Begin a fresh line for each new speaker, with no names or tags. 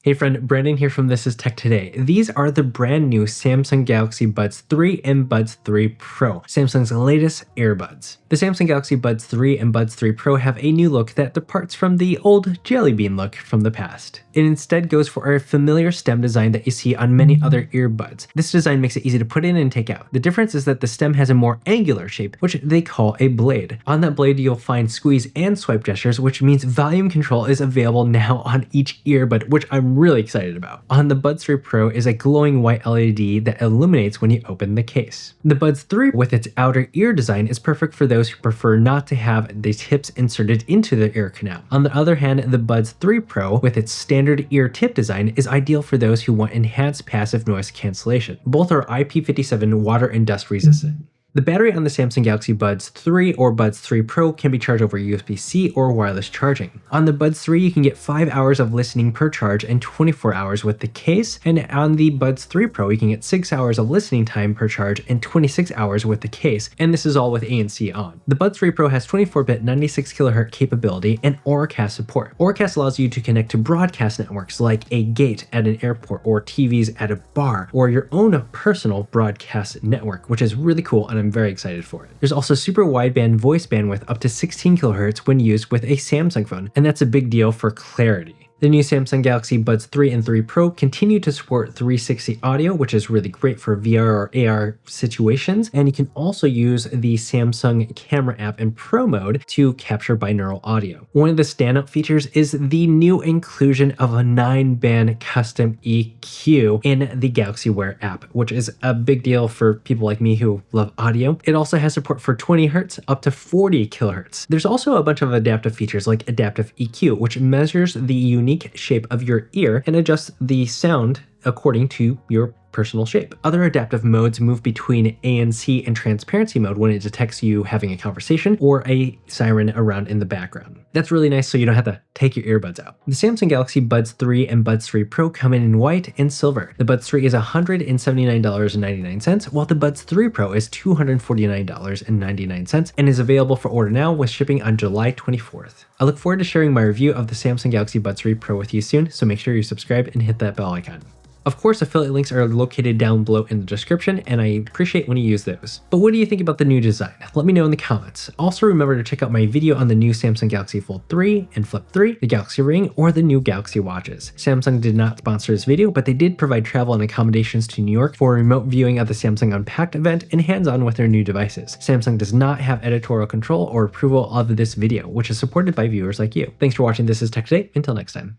Hey friend, Brandon here from This Is Tech Today. These are the brand new Samsung Galaxy Buds 3 and Buds 3 Pro, Samsung's latest earbuds. The Samsung Galaxy Buds 3 and Buds 3 Pro have a new look that departs from the old Jelly Bean look from the past. It instead goes for a familiar stem design that you see on many other earbuds. This design makes it easy to put in and take out. The difference is that the stem has a more angular shape, which they call a blade. On that blade, you'll find squeeze and swipe gestures, which means volume control is available now on each earbud, which I'm really excited about. On the Buds 3 Pro is a glowing white LED that illuminates when you open the case. The Buds 3 with its outer ear design is perfect for those who prefer not to have the tips inserted into the ear canal. On the other hand, the Buds 3 Pro with its standard ear tip design is ideal for those who want enhanced passive noise cancellation. Both are IP57 water and dust resistant. The battery on the Samsung Galaxy Buds 3 or Buds 3 Pro can be charged over USB-C or wireless charging. On the Buds 3, you can get 5 hours of listening per charge and 24 hours with the case, and on the Buds 3 Pro, you can get 6 hours of listening time per charge and 26 hours with the case, and this is all with ANC on. The Buds 3 Pro has 24-bit 96 kHz capability and Auracast support. Auracast allows you to connect to broadcast networks like a gate at an airport or TVs at a bar or your own personal broadcast network, which is really cool, and I'm very excited for it. There's also super wideband voice bandwidth up to 16 kHz when used with a Samsung phone, and that's a big deal for clarity. The new Samsung Galaxy Buds 3 and 3 Pro continue to support 360 audio, which is really great for VR or AR situations, and you can also use the Samsung camera app in Pro mode to capture binaural audio. One of the standout features is the new inclusion of a 9-band custom EQ in the Galaxy Wear app, which is a big deal for people like me who love audio. It also has support for 20 Hz up to 40 kHz. There's also a bunch of adaptive features like adaptive EQ, which measures the unique shape of your ear and adjusts the sound according to your personal shape. Other adaptive modes move between ANC and transparency mode when it detects you having a conversation or a siren around in the background. That's really nice so you don't have to take your earbuds out. The Samsung Galaxy Buds 3 and Buds 3 Pro come in white and silver. The Buds 3 is $179.99, while the Buds 3 Pro is $249.99 and is available for order now with shipping on July 24th. I look forward to sharing my review of the Samsung Galaxy Buds 3 Pro with you soon, so make sure you subscribe and hit that bell icon. Of course, affiliate links are located down below in the description, and I appreciate when you use those. But what do you think about the new design? Let me know in the comments. Also remember to check out my video on the new Samsung Galaxy Fold 3 and Flip 3, the Galaxy Ring, or the new Galaxy Watches. Samsung did not sponsor this video, but they did provide travel and accommodations to New York for remote viewing at the Samsung Unpacked event and hands-on with their new devices. Samsung does not have editorial control or approval of this video, which is supported by viewers like you. Thanks for watching This Is Tech Today. Until next time.